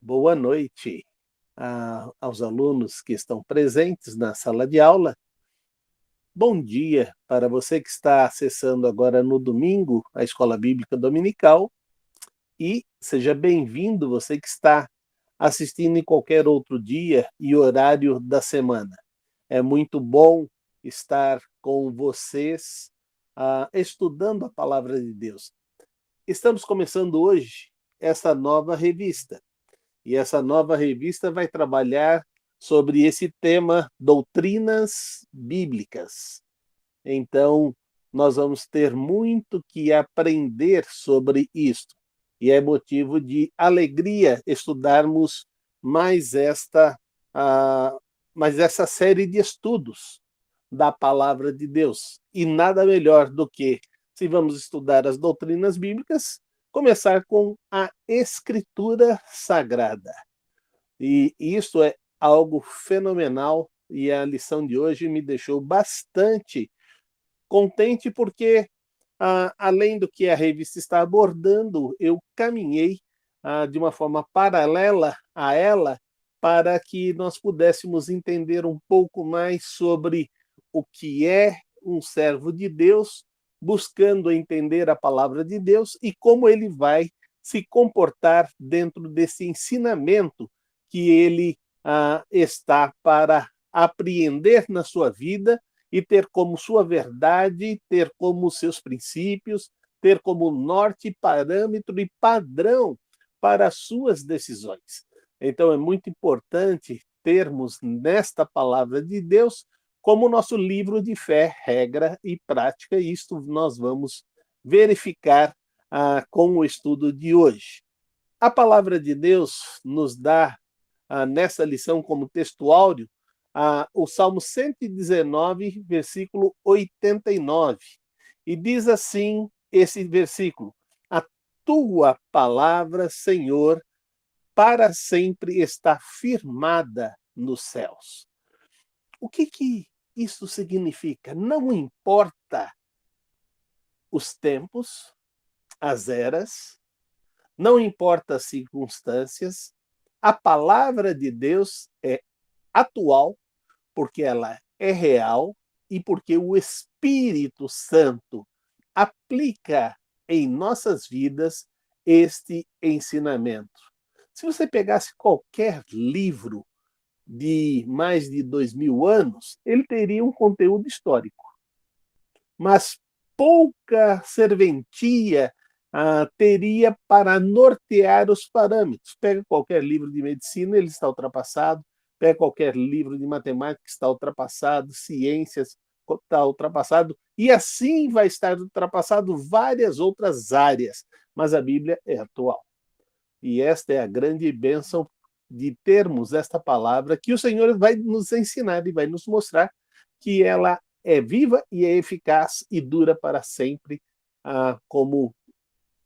Boa noite aos alunos que estão presentes na sala de aula. Bom dia para você que está acessando agora no domingo a Escola Bíblica Dominical e seja bem-vindo você que está assistindo em qualquer outro dia e horário da semana. É muito bom estar com vocês estudando a Palavra de Deus. Estamos começando hoje essa nova revista. E essa nova revista vai trabalhar sobre esse tema, doutrinas bíblicas. Então, nós vamos ter muito que aprender sobre isto. E é motivo de alegria estudarmos mais essa série de estudos da Palavra de Deus. E nada melhor do que, se vamos estudar as doutrinas bíblicas, começar com a Escritura Sagrada. E isso é algo fenomenal e a lição de hoje me deixou bastante contente porque, além do que a revista está abordando, eu caminhei de uma forma paralela a ela para que nós pudéssemos entender um pouco mais sobre o que é um servo de Deus, buscando entender a palavra de Deus e como ele vai se comportar dentro desse ensinamento que ele está para apreender na sua vida e ter como sua verdade, ter como seus princípios, ter como norte, parâmetro e padrão para as suas decisões. Então é muito importante termos nesta palavra de Deus como nosso livro de fé, regra e prática, e isto nós vamos verificar com o estudo de hoje. A palavra de Deus nos dá, nessa lição como textuário, o Salmo 119, versículo 89. E diz assim esse versículo: a tua palavra, Senhor, para sempre está firmada nos céus. O que isso significa? Não importa os tempos, as eras, não importa as circunstâncias, a palavra de Deus é atual, porque ela é real e porque o Espírito Santo aplica em nossas vidas este ensinamento. Se você pegasse qualquer livro de mais de 2000 anos, ele teria um conteúdo histórico. Mas pouca serventia teria para nortear os parâmetros. Pega qualquer livro de medicina, ele está ultrapassado. Pega qualquer livro de matemática, está ultrapassado. Ciências, está ultrapassado. E assim vai estar ultrapassado várias outras áreas. Mas a Bíblia é atual. E esta é a grande bênção de termos esta palavra que o Senhor vai nos ensinar e vai nos mostrar que ela é viva e é eficaz e dura para sempre, como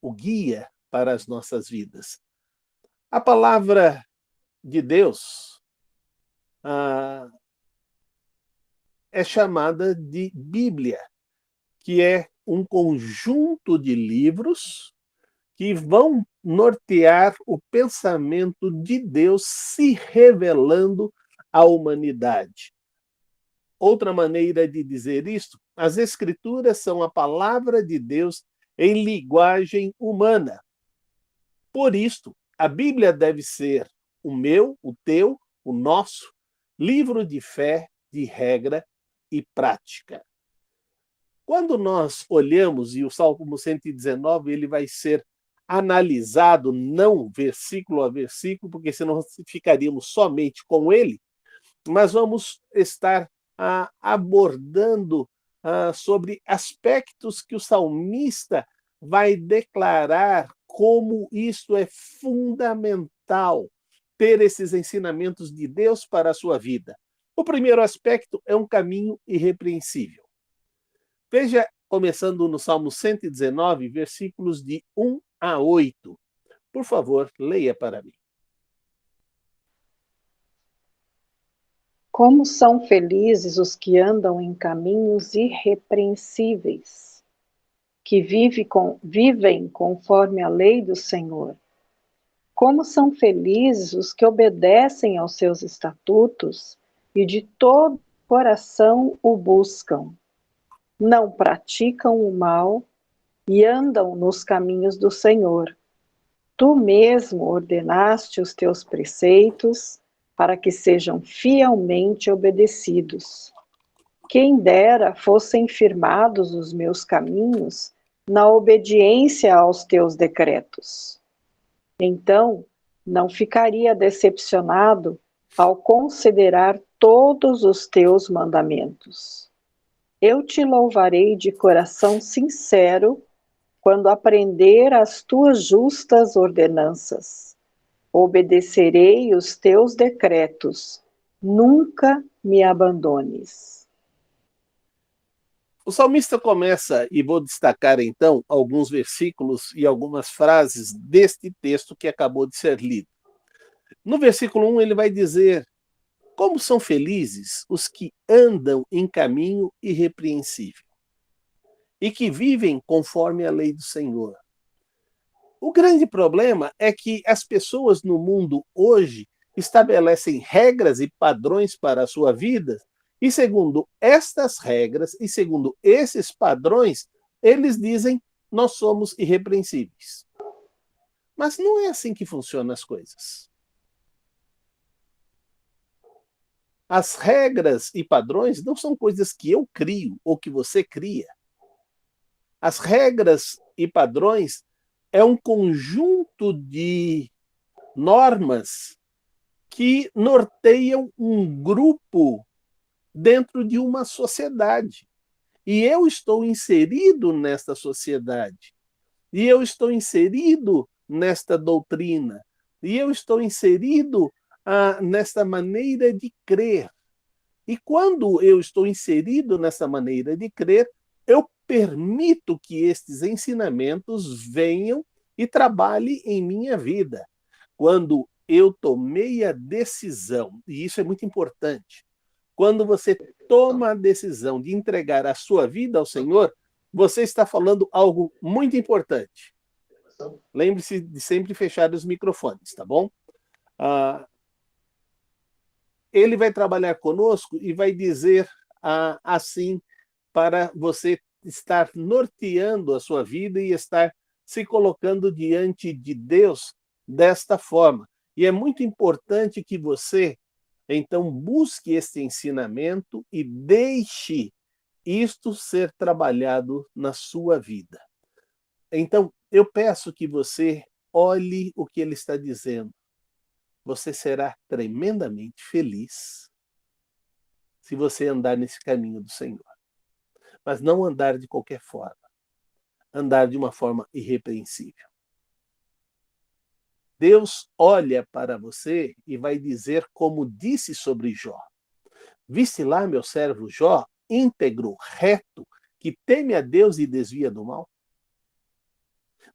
o guia para as nossas vidas. A palavra de Deus é chamada de Bíblia, que é um conjunto de livros que vão nortear o pensamento de Deus se revelando à humanidade. Outra maneira de dizer isto, as Escrituras são a palavra de Deus em linguagem humana. Por isto, a Bíblia deve ser o meu, o teu, o nosso livro de fé, de regra e prática. Quando nós olhamos, e o Salmo 119 ele vai ser analisado não versículo a versículo, porque senão ficaríamos somente com ele, mas vamos estar abordando sobre aspectos que o salmista vai declarar como isso é fundamental, ter esses ensinamentos de Deus para a sua vida. O primeiro aspecto é um caminho irrepreensível. Veja, começando no Salmo 119, versículos de 1 a 8. Por favor, leia para mim. Como são felizes os que andam em caminhos irrepreensíveis, que vivem conforme a lei do Senhor. Como são felizes os que obedecem aos seus estatutos e de todo o coração o buscam. Não praticam o mal e andam nos caminhos do Senhor. Tu mesmo ordenaste os teus preceitos para que sejam fielmente obedecidos. Quem dera fossem firmados os meus caminhos na obediência aos teus decretos. Então, não ficaria decepcionado ao considerar todos os teus mandamentos. Eu te louvarei de coração sincero quando aprender as tuas justas ordenanças. Obedecerei os teus decretos. Nunca me abandones. O salmista começa, e vou destacar então alguns versículos e algumas frases deste texto que acabou de ser lido. No versículo 1 ele vai dizer: como são felizes os que andam em caminho irrepreensível e que vivem conforme a lei do Senhor. O grande problema é que as pessoas no mundo hoje estabelecem regras e padrões para a sua vida, e segundo estas regras e segundo esses padrões, eles dizem: nós somos irrepreensíveis. Mas não é assim que funcionam as coisas. As regras e padrões não são coisas que eu crio ou que você cria. As regras e padrões é um conjunto de normas que norteiam um grupo dentro de uma sociedade. E eu estou inserido nesta sociedade. E eu estou inserido nesta doutrina. E eu estou inserido nesta maneira de crer. E quando eu estou inserido nessa maneira de crer, eu permito que estes ensinamentos venham e trabalhem em minha vida. Quando eu tomei a decisão, e isso é muito importante, quando você toma a decisão de entregar a sua vida ao Senhor, você está falando algo muito importante. Lembre-se de sempre fechar os microfones, tá bom? Ele vai trabalhar conosco e vai dizer assim, para você estar norteando a sua vida e estar se colocando diante de Deus desta forma. E é muito importante que você, então, busque este ensinamento e deixe isto ser trabalhado na sua vida. Então, eu peço que você olhe o que ele está dizendo. Você será tremendamente feliz se você andar nesse caminho do Senhor. Mas não andar de qualquer forma. Andar de uma forma irrepreensível. Deus olha para você e vai dizer como disse sobre Jó. Viste lá meu servo Jó, íntegro, reto, que teme a Deus e desvia do mal?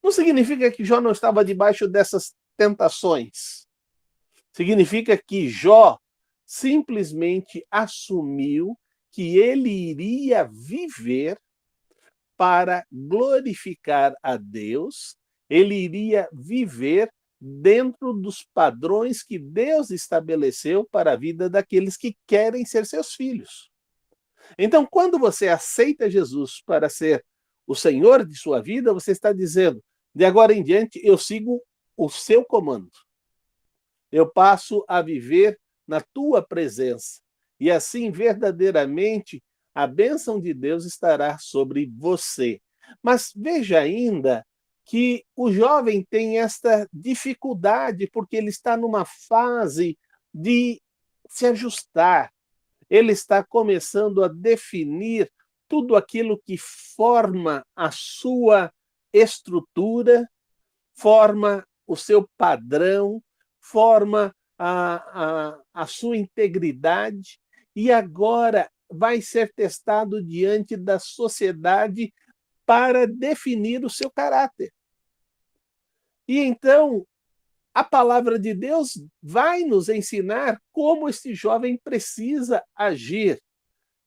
Não significa que Jó não estava debaixo dessas tentações. Significa que Jó simplesmente assumiu que ele iria viver para glorificar a Deus, ele iria viver dentro dos padrões que Deus estabeleceu para a vida daqueles que querem ser seus filhos. Então, quando você aceita Jesus para ser o Senhor de sua vida, você está dizendo: de agora em diante eu sigo o seu comando. Eu passo a viver na tua presença. E assim, verdadeiramente, a bênção de Deus estará sobre você. Mas veja ainda que o jovem tem esta dificuldade, porque ele está numa fase de se ajustar. Ele está começando a definir tudo aquilo que forma a sua estrutura, forma o seu padrão, forma a sua integridade, e agora vai ser testado diante da sociedade para definir o seu caráter. E então, a palavra de Deus vai nos ensinar como este jovem precisa agir.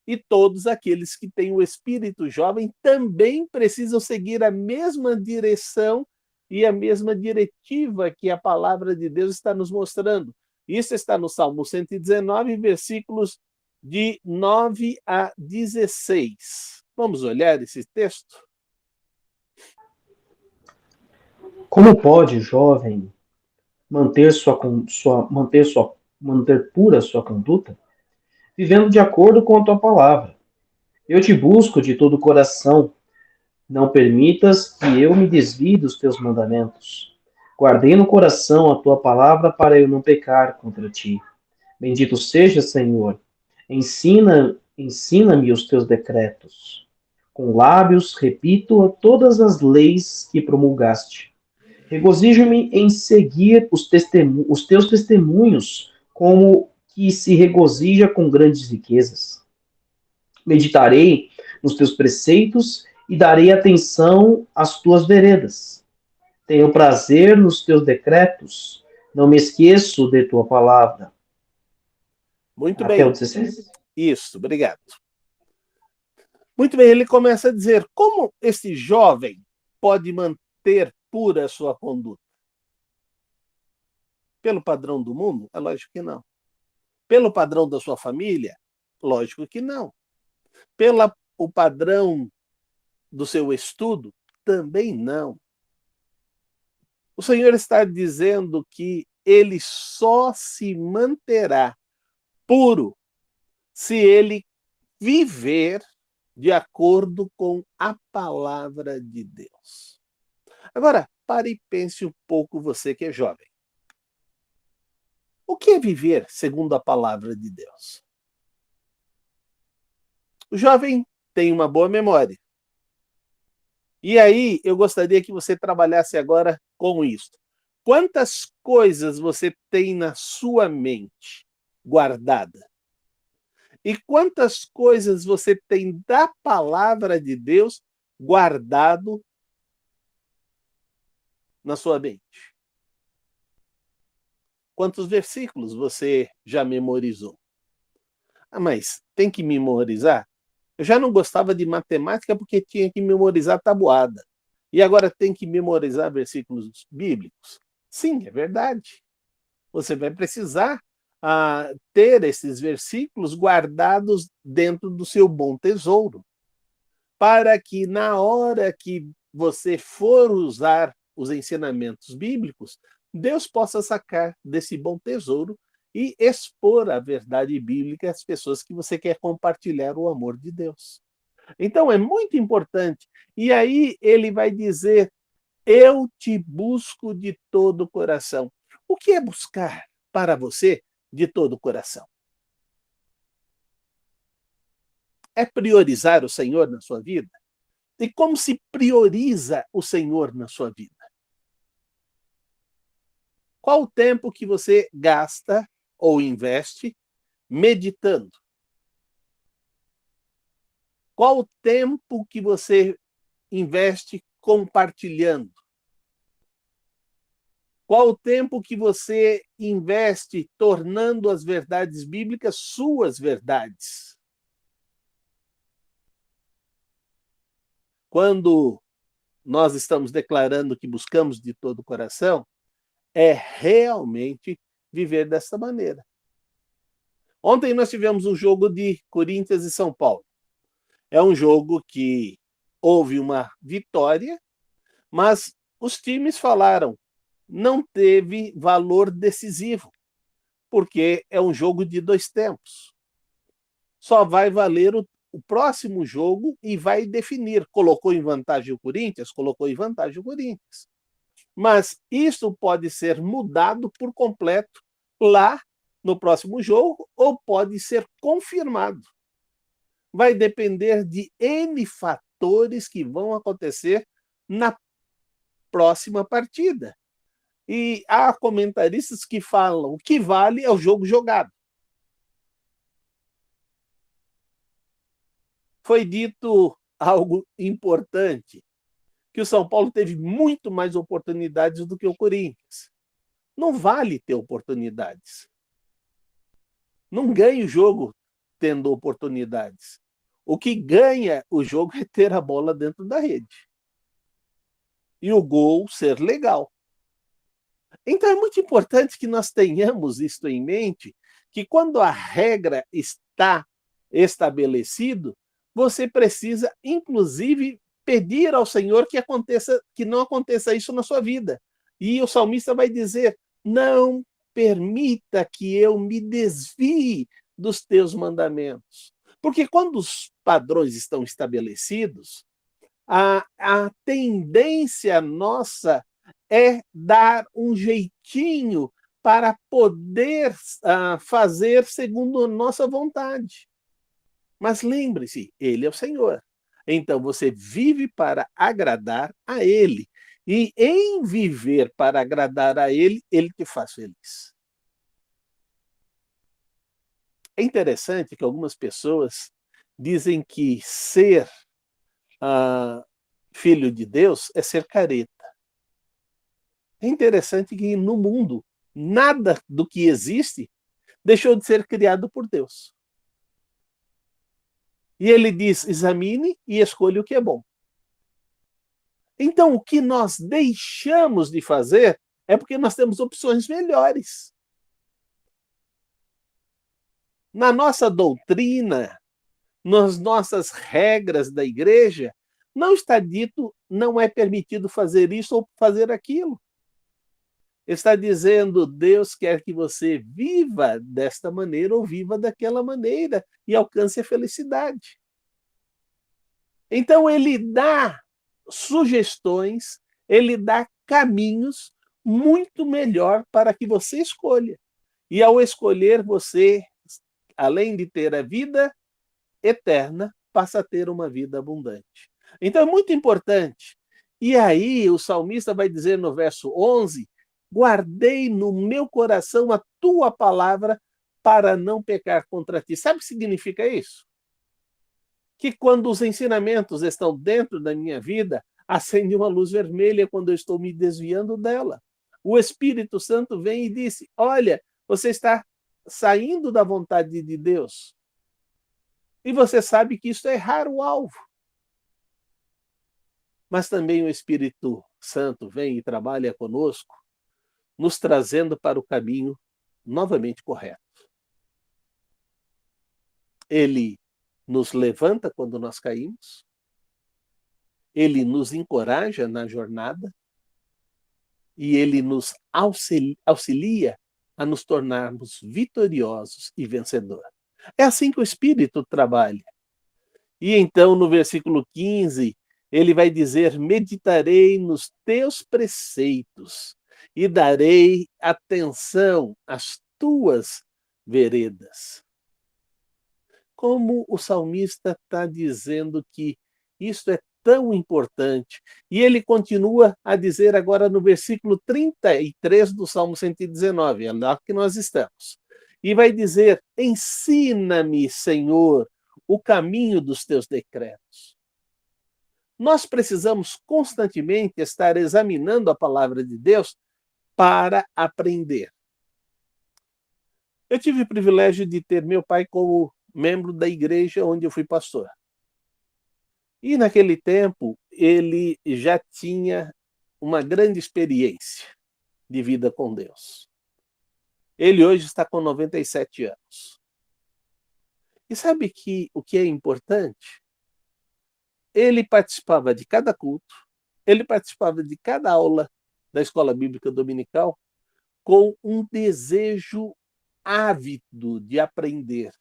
E todos aqueles que têm o espírito jovem também precisam seguir a mesma direção e a mesma diretiva que a palavra de Deus está nos mostrando. Isso está no Salmo 119, versículos de 9 a 16. Vamos olhar esse texto? Como pode o jovem manter pura sua conduta? Vivendo de acordo com a tua palavra. Eu te busco de todo o coração. Não permitas que eu me desvie dos teus mandamentos. Guardei no coração a tua palavra para eu não pecar contra ti. Bendito seja, Senhor. Ensina-me os teus decretos. Com lábios repito todas as leis que promulgaste. Regozijo-me em seguir os teus testemunhos, como que se regozija com grandes riquezas. Meditarei nos teus preceitos e darei atenção às tuas veredas. Tenho prazer nos teus decretos, não me esqueço de tua palavra. Muito Até bem. o 16? Isso, obrigado. Muito bem, ele começa a dizer, como esse jovem pode manter pura a sua conduta? Pelo padrão do mundo? É lógico que não. Pelo padrão da sua família? Lógico que não. Pelo padrão do seu estudo? Também não. O Senhor está dizendo que ele só se manterá puro se ele viver de acordo com a palavra de Deus. Agora, pare e pense um pouco, você que é jovem. O que é viver segundo a palavra de Deus? O jovem tem uma boa memória. E aí, eu gostaria que você trabalhasse agora com isso. Quantas coisas você tem na sua mente guardada? E quantas coisas você tem da palavra de Deus guardado na sua mente? Quantos versículos você já memorizou? Ah, mas tem que memorizar? Eu já não gostava de matemática porque tinha que memorizar tabuada. E agora tem que memorizar versículos bíblicos? Sim, é verdade. Você vai precisar ter esses versículos guardados dentro do seu bom tesouro, para que na hora que você for usar os ensinamentos bíblicos, Deus possa sacar desse bom tesouro e expor a verdade bíblica às pessoas que você quer compartilhar o amor de Deus. Então é muito importante. E aí ele vai dizer, eu te busco de todo o coração. O que é buscar para você de todo o coração? É priorizar o Senhor na sua vida? E como se prioriza o Senhor na sua vida? Qual o tempo que você gasta ou investe meditando? Qual o tempo que você investe compartilhando? Qual o tempo que você investe tornando as verdades bíblicas suas verdades? Quando nós estamos declarando que buscamos de todo o coração, é realmente viver dessa maneira. Ontem nós tivemos um jogo de Corinthians e São Paulo. É um jogo que houve uma vitória, mas os times falaram, não teve valor decisivo, porque é um jogo de 2 tempos. Só vai valer o próximo jogo e vai definir. Colocou em vantagem o Corinthians? Colocou em vantagem o Corinthians. Mas isso pode ser mudado por completo lá no próximo jogo ou pode ser confirmado. Vai depender de N fatores que vão acontecer na próxima partida. E há comentaristas que falam o que vale é o jogo jogado. Foi dito algo importante, que o São Paulo teve muito mais oportunidades do que o Corinthians. Não vale ter oportunidades. Não ganha o jogo tendo oportunidades. O que ganha o jogo é ter a bola dentro da rede. e o gol ser legal. Então é muito importante que nós tenhamos isto em mente, que quando a regra está estabelecido, você precisa, inclusive, pedir ao Senhor que não aconteça isso na sua vida. E o salmista vai dizer: não permita que eu me desvie dos teus mandamentos. Porque quando os padrões estão estabelecidos, a tendência nossa é dar um jeitinho para poder fazer segundo a nossa vontade. Mas lembre-se, Ele é o Senhor. Então você vive para agradar a Ele. E em viver para agradar a Ele, Ele te faz feliz. É interessante que algumas pessoas dizem que ser filho de Deus é ser careta. É interessante que no mundo, nada do que existe deixou de ser criado por Deus. E ele diz: examine e escolha o que é bom. Então, o que nós deixamos de fazer é porque nós temos opções melhores. Na nossa doutrina, nas nossas regras da igreja, não está dito não é permitido fazer isso ou fazer aquilo. Está dizendo: Deus quer que você viva desta maneira ou viva daquela maneira e alcance a felicidade. Então ele dá sugestões, ele dá caminhos muito melhor para que você escolha. E ao escolher, você, além de ter a vida eterna, passa a ter uma vida abundante. Então é muito importante. E aí o salmista vai dizer no verso 11: guardei no meu coração a tua palavra para não pecar contra ti. Sabe o que significa isso? Que quando os ensinamentos estão dentro da minha vida, acende uma luz vermelha quando eu estou me desviando dela. O Espírito Santo vem e disse: olha, você está saindo da vontade de Deus. E você sabe que isso é errar o alvo. Mas também o Espírito Santo vem e trabalha conosco, nos trazendo para o caminho novamente correto. Ele nos levanta quando nós caímos, ele nos encoraja na jornada e ele nos auxilia a nos tornarmos vitoriosos e vencedores. É assim que o Espírito trabalha. E então, no versículo 15, ele vai dizer: meditarei nos teus preceitos e darei atenção às tuas veredas. Como o salmista está dizendo que isso é tão importante. E ele continua a dizer agora no versículo 33 do Salmo 119, é lá que nós estamos. E vai dizer: ensina-me, Senhor, o caminho dos teus decretos. Nós precisamos constantemente estar examinando a palavra de Deus para aprender. Eu tive o privilégio de ter meu pai como membro da igreja onde eu fui pastor. E naquele tempo ele já tinha uma grande experiência de vida com Deus. Ele hoje está com 97 anos. E sabe o que é importante? Ele participava de cada culto, ele participava de cada aula da escola bíblica dominical com um desejo ávido de aprender.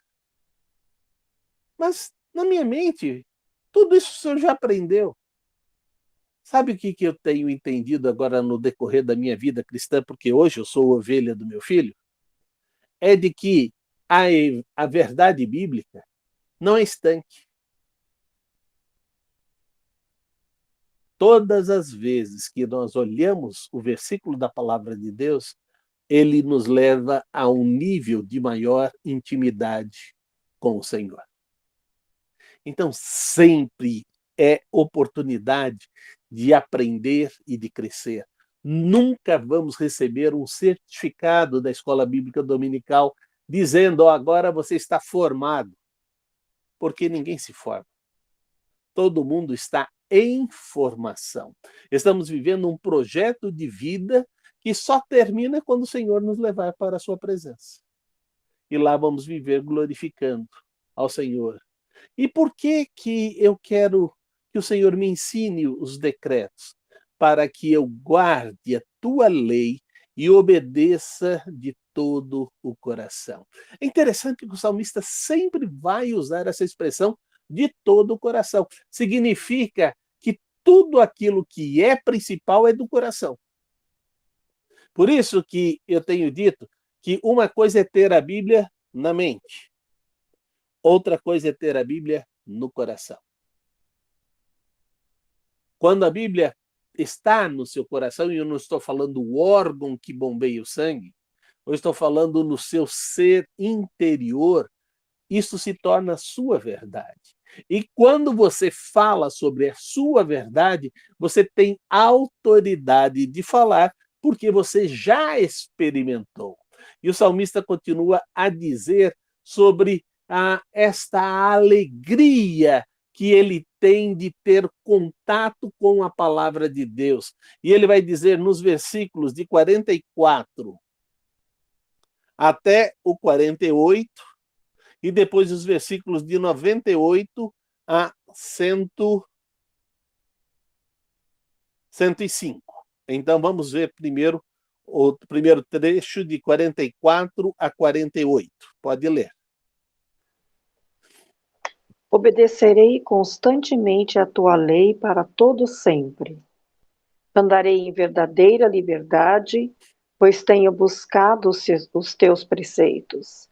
Mas, na minha mente, tudo isso o senhor já aprendeu. Sabe o que eu tenho entendido agora no decorrer da minha vida cristã, porque hoje eu sou ovelha do meu filho? É de que a verdade bíblica não é estanque. Todas as vezes que nós olhamos o versículo da palavra de Deus, ele nos leva a um nível de maior intimidade com o Senhor. Então, sempre é oportunidade de aprender e de crescer. Nunca vamos receber um certificado da Escola Bíblica Dominical dizendo: agora você está formado. Porque ninguém se forma. Todo mundo está em formação. Estamos vivendo um projeto de vida que só termina quando o Senhor nos levar para a sua presença. E lá vamos viver glorificando ao Senhor. E por que que eu quero que o Senhor me ensine os decretos? Para que eu guarde a tua lei e obedeça de todo o coração. É interessante que o salmista sempre vai usar essa expressão de todo o coração. Significa que tudo aquilo que é principal é do coração. Por isso que eu tenho dito que uma coisa é ter a Bíblia na mente, outra coisa é ter a Bíblia no coração. Quando a Bíblia está no seu coração, e eu não estou falando o órgão que bombeia o sangue, eu estou falando no seu ser interior, isso se torna a sua verdade. E quando você fala sobre a sua verdade, você tem autoridade de falar, porque você já experimentou. E o salmista continua a dizer sobre esta alegria que ele tem de ter contato com a palavra de Deus. E ele vai dizer nos versículos de 44 até o 48, e depois os versículos de 98 a 105. Então vamos ver primeiro o primeiro trecho de 44 a 48. Pode ler. Obedecerei constantemente a tua lei para todo sempre. Andarei em verdadeira liberdade, pois tenho buscado os teus preceitos.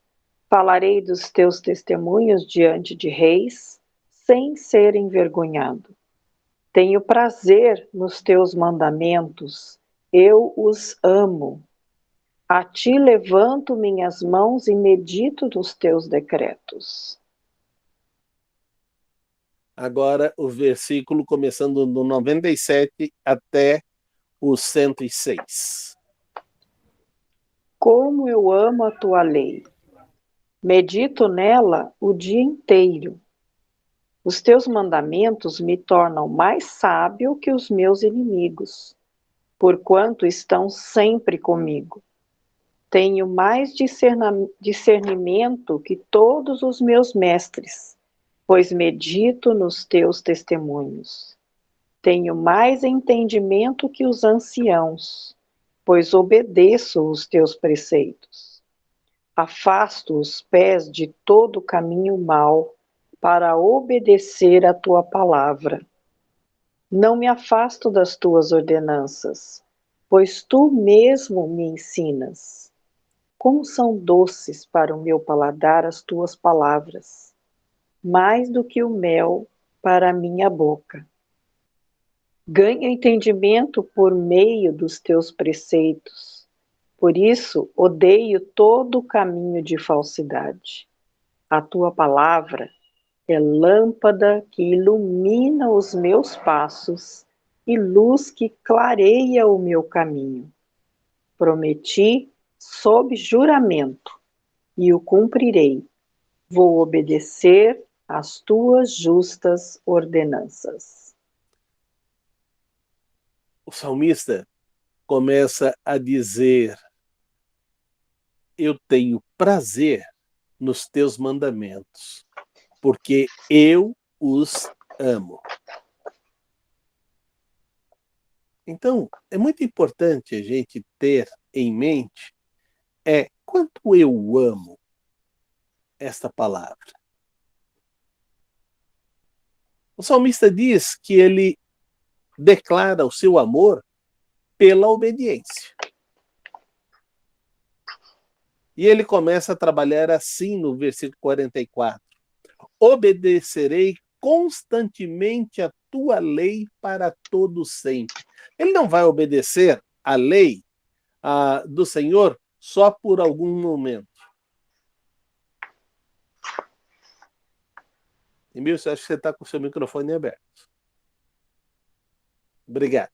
Falarei dos teus testemunhos diante de reis, sem ser envergonhado. Tenho prazer nos teus mandamentos, eu os amo. A ti levanto minhas mãos e medito nos teus decretos. Agora o versículo começando no 97 até o 106. Como eu amo a tua lei! Medito nela o dia inteiro. Os teus mandamentos me tornam mais sábio que os meus inimigos, porquanto estão sempre comigo. Tenho mais discernimento que todos os meus mestres, pois medito nos teus testemunhos. Tenho mais entendimento que os anciãos, pois obedeço os teus preceitos. Afasto os pés de todo caminho mau, para obedecer a tua palavra. Não me afasto das tuas ordenanças, pois tu mesmo me ensinas. Como são doces para o meu paladar as tuas palavras, mais do que o mel para a minha boca. Ganho entendimento por meio dos teus preceitos, por isso odeio todo o caminho de falsidade. A tua palavra é lâmpada que ilumina os meus passos e luz que clareia o meu caminho. Prometi sob juramento e o cumprirei. Vou obedecer às tuas justas ordenanças. O salmista começa a dizer: eu tenho prazer nos teus mandamentos, porque eu os amo. Então, é muito importante a gente ter em mente quanto eu amo esta palavra. O salmista diz que ele declara o seu amor pela obediência. E ele começa a trabalhar assim no versículo 44. Obedecerei constantemente a tua lei para todo sempre. Ele não vai obedecer a lei do Senhor só por algum momento. Emílio, acho que você está com o seu microfone aberto. Obrigado.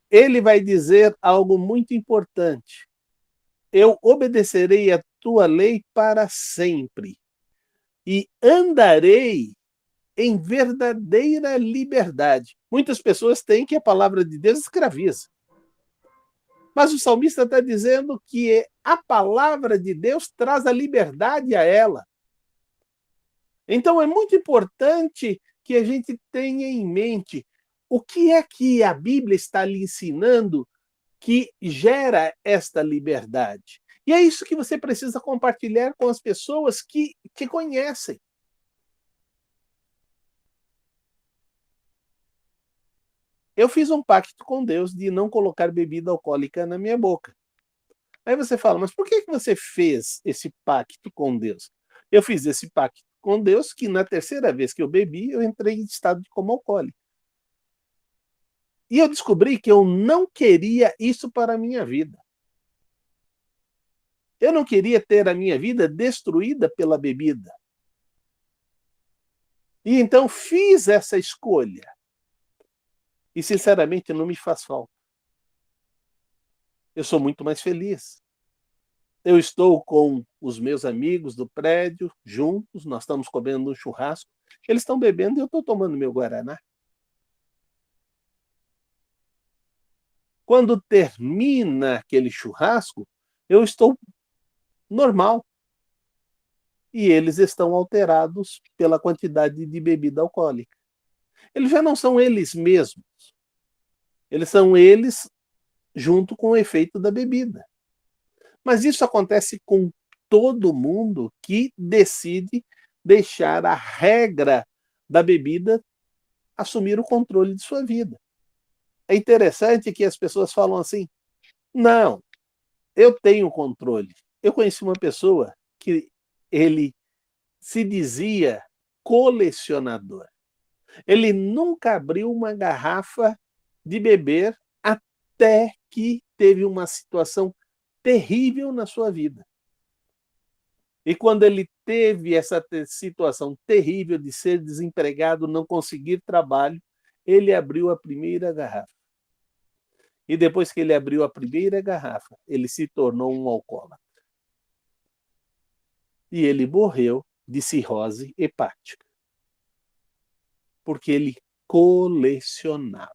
Ele vai dizer algo muito importante. Eu obedecerei a tua lei para sempre e andarei em verdadeira liberdade. Muitas pessoas têm que a palavra de Deus escraviza. Mas o salmista está dizendo que a palavra de Deus traz a liberdade a ela. Então é muito importante que a gente tenha em mente o que é que a Bíblia está lhe ensinando que gera esta liberdade. E é isso que você precisa compartilhar com as pessoas que te conhecem. Eu fiz um pacto com Deus de não colocar bebida alcoólica na minha boca. Aí você fala, mas por que você fez esse pacto com Deus? Eu fiz esse pacto com Deus que na terceira vez que eu bebi, eu entrei em estado de coma alcoólico. E eu descobri que eu não queria isso para a minha vida. Eu não queria ter a minha vida destruída pela bebida. E então fiz essa escolha. E sinceramente não me faz falta. Eu sou muito mais feliz. Eu estou com os meus amigos do prédio, juntos, nós estamos comendo um churrasco, eles estão bebendo e eu estou tomando meu guaraná. Quando termina aquele churrasco, eu estou normal. E eles estão alterados pela quantidade de bebida alcoólica. Eles já não são eles mesmos. Eles são eles junto com o efeito da bebida. Mas isso acontece com todo mundo que decide deixar a regra da bebida assumir o controle de sua vida. É interessante que as pessoas falam assim, não, eu tenho controle. Eu conheci uma pessoa que ele se dizia colecionador. Ele nunca abriu uma garrafa de beber até que teve uma situação terrível na sua vida. E quando ele teve essa situação terrível de ser desempregado, não conseguir trabalho, ele abriu a primeira garrafa. E depois que ele abriu a primeira garrafa, ele se tornou um alcoólatra. E ele morreu de cirrose hepática. Porque ele colecionava.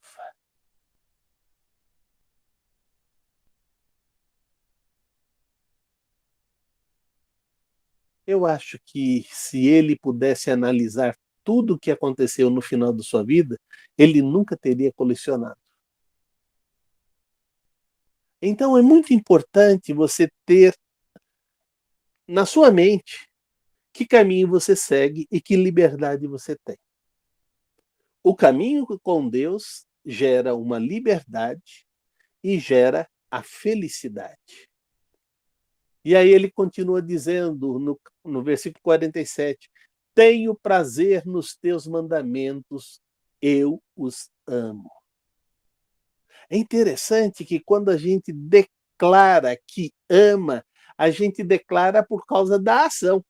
Eu acho que se ele pudesse analisar tudo o que aconteceu no final da sua vida, ele nunca teria colecionado. Então é muito importante você ter na sua mente que caminho você segue e que liberdade você tem. O caminho com Deus gera uma liberdade e gera a felicidade. E aí ele continua dizendo no versículo 47, tenho prazer nos teus mandamentos, eu os amo. É interessante que quando a gente declara que ama, a gente declara por causa da ação.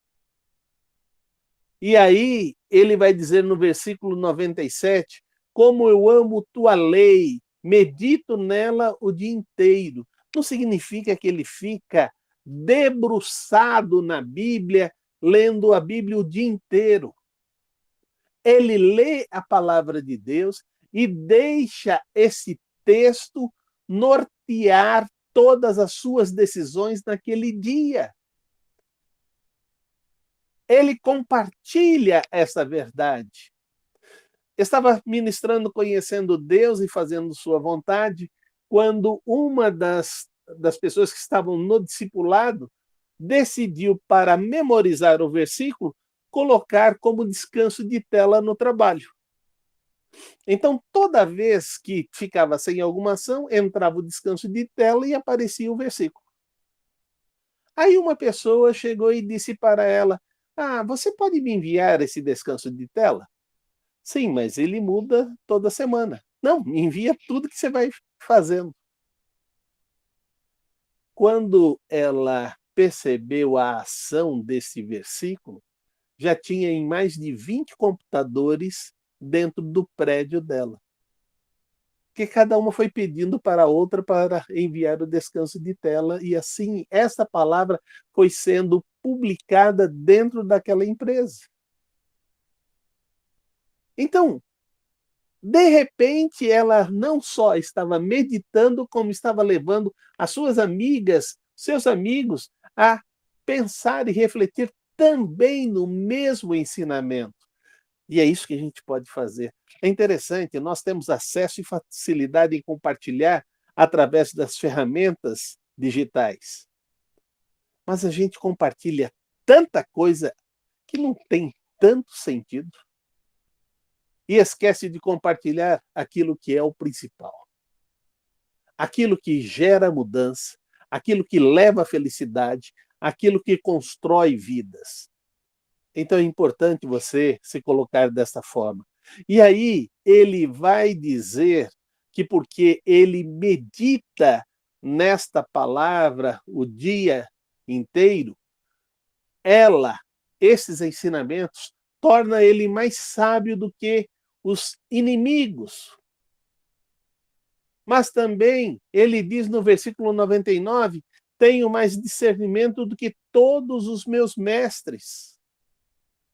E aí ele vai dizer no versículo 97, como eu amo tua lei, medito nela o dia inteiro. Não significa que ele fica debruçado na Bíblia, lendo a Bíblia o dia inteiro. Ele lê a palavra de Deus e deixa esse texto nortear todas as suas decisões naquele dia. Ele compartilha essa verdade. Estava ministrando, conhecendo Deus e fazendo sua vontade, quando uma das pessoas que estavam no discipulado decidiu, para memorizar o versículo, colocar como descanso de tela no trabalho. Então, toda vez que ficava sem alguma ação, entrava o descanso de tela e aparecia o versículo. Aí uma pessoa chegou e disse para ela, você pode me enviar esse descanso de tela? Sim, mas ele muda toda semana. Não, me envia tudo que você vai fazendo. Quando ela percebeu a ação desse versículo, já tinha em mais de 20 computadores dentro do prédio dela. Porque cada uma foi pedindo para a outra para enviar o descanso de tela, e assim essa palavra foi sendo publicada dentro daquela empresa. Então, de repente, ela não só estava meditando, como estava levando as suas amigas, seus amigos, a pensar e refletir também no mesmo ensinamento. E é isso que a gente pode fazer. É interessante, nós temos acesso e facilidade em compartilhar através das ferramentas digitais. Mas a gente compartilha tanta coisa que não tem tanto sentido e esquece de compartilhar aquilo que é o principal, aquilo que gera mudança, aquilo que leva à felicidade, aquilo que constrói vidas. Então é importante você se colocar dessa forma. E aí ele vai dizer que porque ele medita nesta palavra o dia inteiro, esses ensinamentos, torna ele mais sábio do que os inimigos. Mas também ele diz no versículo 99, tenho mais discernimento do que todos os meus mestres.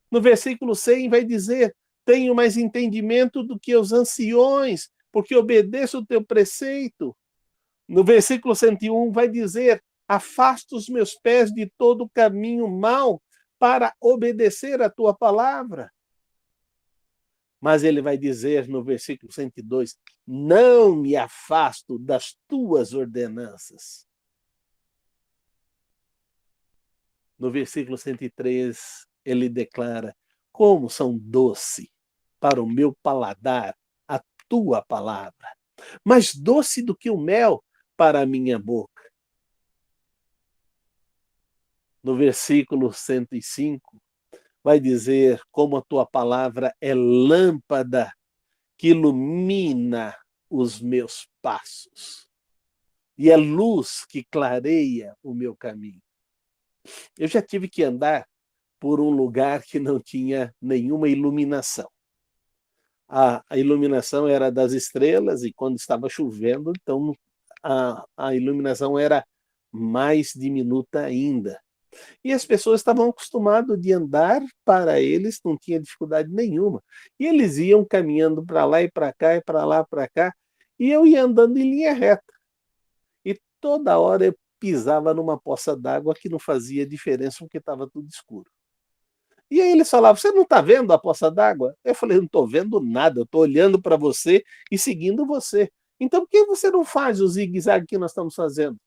No versículo 100 vai dizer, tenho mais entendimento do que os anciões, porque obedeço o teu preceito. No versículo 101 vai dizer, afasta os meus pés de todo o caminho mau para obedecer a tua palavra. Mas ele vai dizer no versículo 102, não me afasto das tuas ordenanças. No versículo 103, ele declara, como são doce para o meu paladar a tua palavra, mais doce do que o mel para a minha boca. No versículo 105, vai dizer como a tua palavra é lâmpada que ilumina os meus passos e é luz que clareia o meu caminho. Eu já tive que andar por um lugar que não tinha nenhuma iluminação. A iluminação era das estrelas e quando estava chovendo, então a iluminação era mais diminuta ainda. E as pessoas estavam acostumadas de andar, para eles não tinha dificuldade nenhuma. E eles iam caminhando para lá e para cá, e para lá, para cá, e eu ia andando em linha reta. E toda hora eu pisava numa poça d'água que não fazia diferença porque estava tudo escuro. E aí eles falavam, você não está vendo a poça d'água? Eu falei, não estou vendo nada, eu estou olhando para você e seguindo você. Então por que você não faz o zigue-zague que nós estamos fazendo?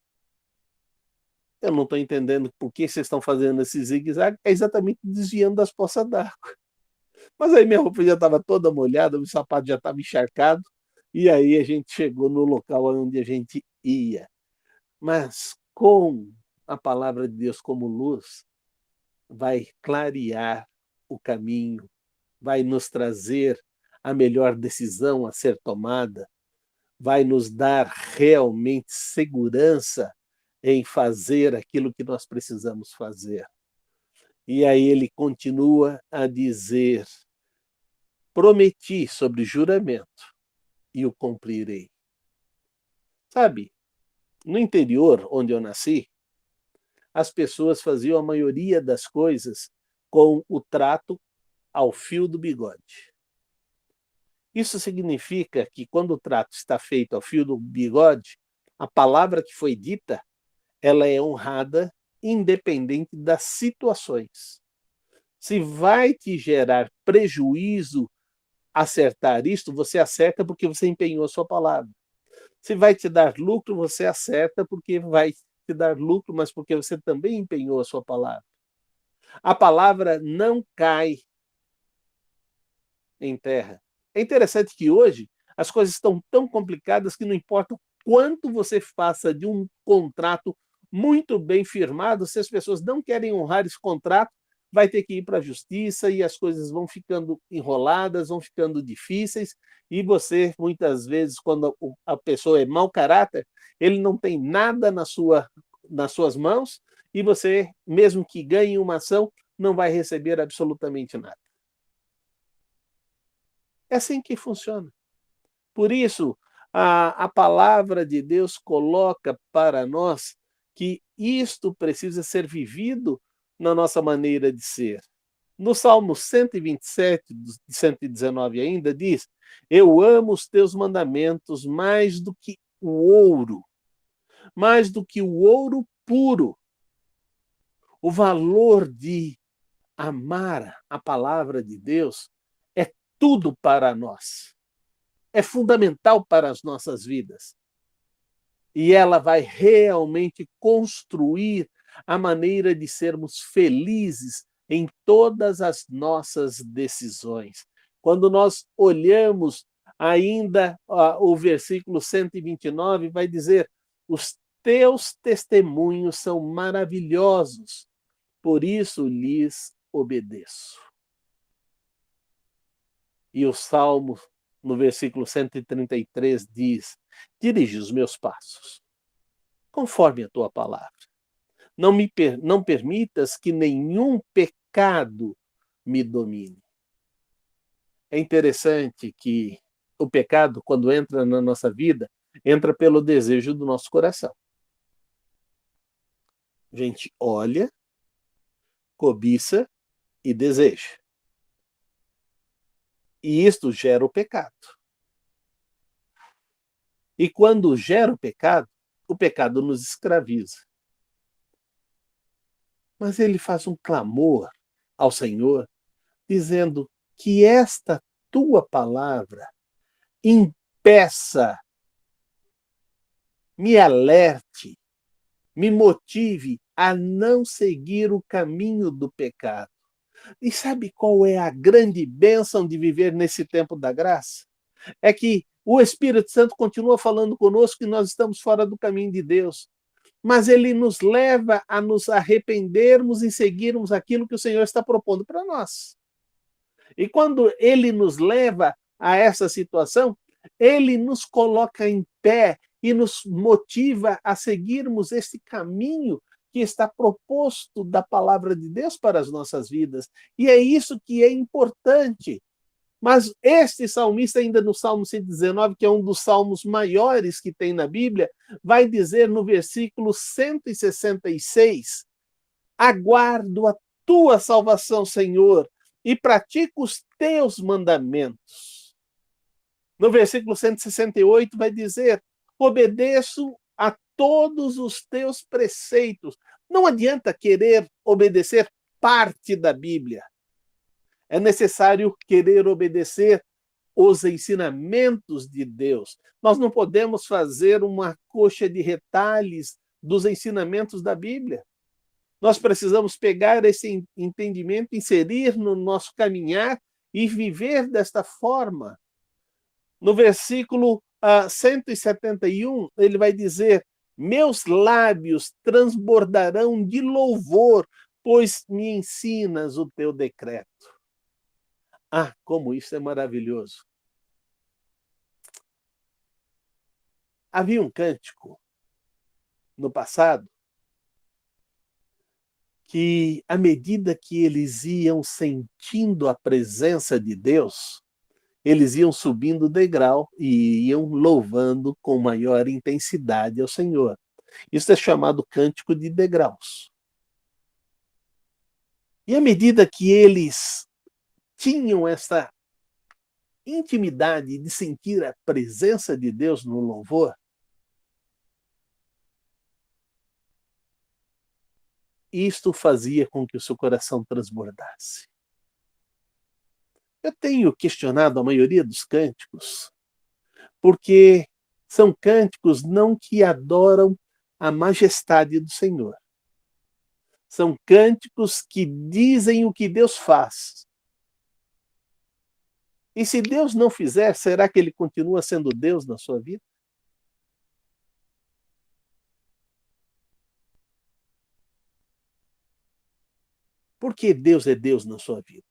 Eu não estou entendendo por que vocês estão fazendo esse zigue-zague, é exatamente desviando das poças d'água. Mas aí minha roupa já estava toda molhada, o sapato já estava encharcado, e aí a gente chegou no local onde a gente ia. Mas com a palavra de Deus como luz, vai clarear o caminho, vai nos trazer a melhor decisão a ser tomada, vai nos dar realmente segurança em fazer aquilo que nós precisamos fazer. E aí ele continua a dizer, prometi sobre juramento e o cumprirei. Sabe, no interior onde eu nasci, as pessoas faziam a maioria das coisas com o trato ao fio do bigode. Isso significa que quando o trato está feito ao fio do bigode, a palavra que foi dita, ela é honrada independente das situações. Se vai te gerar prejuízo acertar isto, você acerta porque você empenhou a sua palavra. Se vai te dar lucro, você acerta porque vai te dar lucro, mas porque você também empenhou a sua palavra. A palavra não cai em terra. É interessante que hoje as coisas estão tão complicadas que não importa o quanto você faça de um contrato muito bem firmado, se as pessoas não querem honrar esse contrato, vai ter que ir para a justiça e as coisas vão ficando enroladas, vão ficando difíceis, e você, muitas vezes, quando a pessoa é mau caráter, ele não tem nada nas suas mãos, e você, mesmo que ganhe uma ação, não vai receber absolutamente nada. É assim que funciona. Por isso, a palavra de Deus coloca para nós que isto precisa ser vivido na nossa maneira de ser. No Salmo 127, 119 ainda, diz: eu amo os teus mandamentos mais do que o ouro, mais do que o ouro puro. O valor de amar a palavra de Deus é tudo para nós. É fundamental para as nossas vidas. E ela vai realmente construir a maneira de sermos felizes em todas as nossas decisões. Quando nós olhamos ainda o versículo 129, vai dizer: os teus testemunhos são maravilhosos, por isso lhes obedeço. E o Salmo, no versículo 133, diz: dirige os meus passos, conforme a tua palavra. Não permitas que nenhum pecado me domine. É interessante que o pecado, quando entra na nossa vida, entra pelo desejo do nosso coração. A gente olha, cobiça e deseja. E isto gera o pecado. E quando gera o pecado nos escraviza. Mas ele faz um clamor ao Senhor, dizendo que esta tua palavra impeça, me alerte, me motive a não seguir o caminho do pecado. E sabe qual é a grande bênção de viver nesse tempo da graça? É que o Espírito Santo continua falando conosco que nós estamos fora do caminho de Deus. Mas ele nos leva a nos arrependermos e seguirmos aquilo que o Senhor está propondo para nós. E quando ele nos leva a essa situação, ele nos coloca em pé e nos motiva a seguirmos esse caminho que está proposto da palavra de Deus para as nossas vidas. E é isso que é importante. Mas este salmista, ainda no Salmo 119, que é um dos salmos maiores que tem na Bíblia, vai dizer no versículo 166: aguardo a tua salvação, Senhor, e pratico os teus mandamentos. No versículo 168 vai dizer: obedeço a todos os teus preceitos. Não adianta querer obedecer parte da Bíblia. É necessário querer obedecer os ensinamentos de Deus. Nós não podemos fazer uma coxa de retalhos dos ensinamentos da Bíblia. Nós precisamos pegar esse entendimento, inserir no nosso caminhar e viver desta forma. No versículo 171, ele vai dizer: meus lábios transbordarão de louvor, pois me ensinas o teu decreto. Ah, como isso é maravilhoso. Havia um cântico no passado que, à medida que eles iam sentindo a presença de Deus, eles iam subindo o degrau e iam louvando com maior intensidade ao Senhor. Isso é chamado cântico de degraus. E à medida que eles tinham essa intimidade de sentir a presença de Deus no louvor, isto fazia com que o seu coração transbordasse. Eu tenho questionado a maioria dos cânticos, porque são cânticos não que adoram a majestade do Senhor. São cânticos que dizem o que Deus faz. E se Deus não fizer, será que ele continua sendo Deus na sua vida? Por que Deus é Deus na sua vida?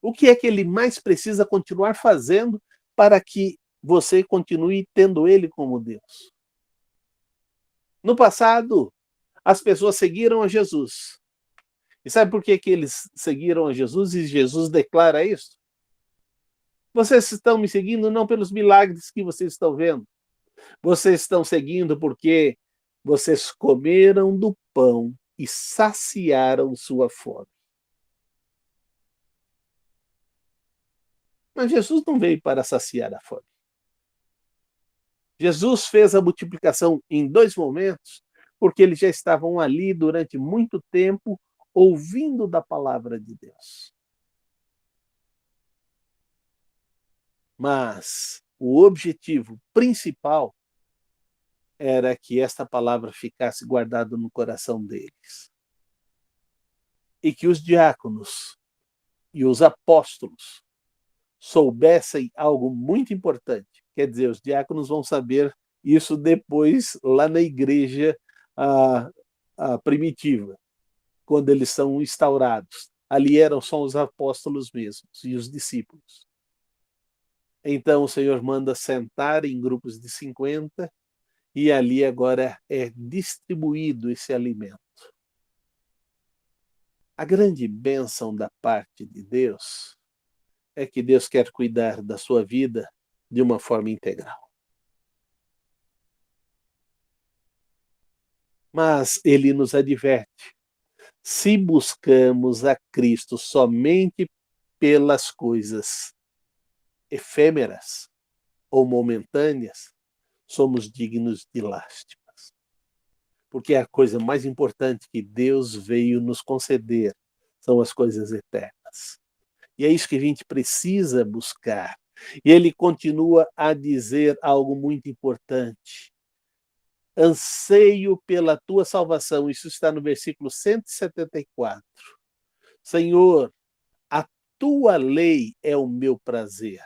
O que é que ele mais precisa continuar fazendo para que você continue tendo ele como Deus? No passado, as pessoas seguiram a Jesus. E sabe por que eles seguiram a Jesus e Jesus declara isso? Vocês estão me seguindo não pelos milagres que vocês estão vendo. Vocês estão seguindo porque vocês comeram do pão e saciaram sua fome. Mas Jesus não veio para saciar a fome. Jesus fez a multiplicação em 2 momentos, porque eles já estavam ali durante muito tempo, ouvindo da palavra de Deus. Mas o objetivo principal era que esta palavra ficasse guardada no coração deles. E que os diáconos e os apóstolos soubessem algo muito importante. Quer dizer, os diáconos vão saber isso depois lá na igreja primitiva, quando eles são instaurados. Ali eram só os apóstolos mesmos e os discípulos. Então o Senhor manda sentar em grupos de 50 e ali agora é distribuído esse alimento. A grande bênção da parte de Deus é que Deus quer cuidar da sua vida de uma forma integral. Mas ele nos adverte: se buscamos a Cristo somente pelas coisas efêmeras ou momentâneas, somos dignos de lástimas. Porque a coisa mais importante que Deus veio nos conceder são as coisas eternas. E é isso que a gente precisa buscar. E ele continua a dizer algo muito importante. Anseio pela tua salvação. Isso está no versículo 174. Senhor, a tua lei é o meu prazer.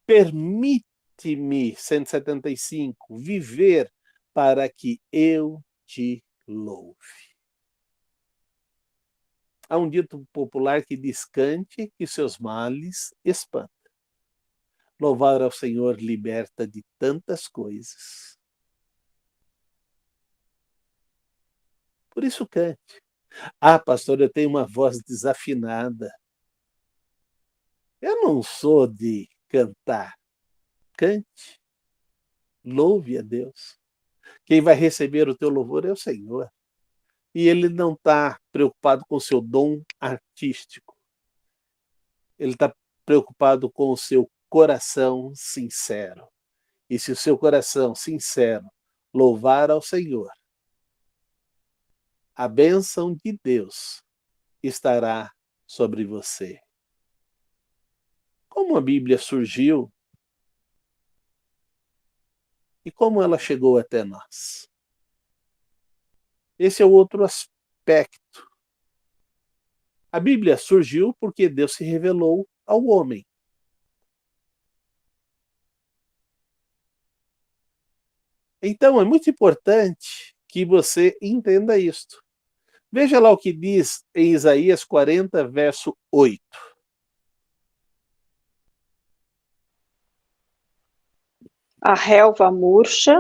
Permite-me, 175, viver para que eu te louve. Há um dito popular que diz: cante que seus males espanta. Louvar ao Senhor liberta de tantas coisas. Por isso cante. Ah, pastor, eu tenho uma voz desafinada. Eu não sou de cantar. Cante. Louve a Deus. Quem vai receber o teu louvor é o Senhor. E ele não está preocupado com o seu dom artístico. Ele está preocupado com o seu coração sincero. E se o seu coração sincero louvar ao Senhor, a bênção de Deus estará sobre você. Como a Bíblia surgiu e como ela chegou até nós? Esse é o outro aspecto. A Bíblia surgiu porque Deus se revelou ao homem. Então, é muito importante que você entenda isto. Veja lá o que diz em Isaías 40, verso 8. A relva murcha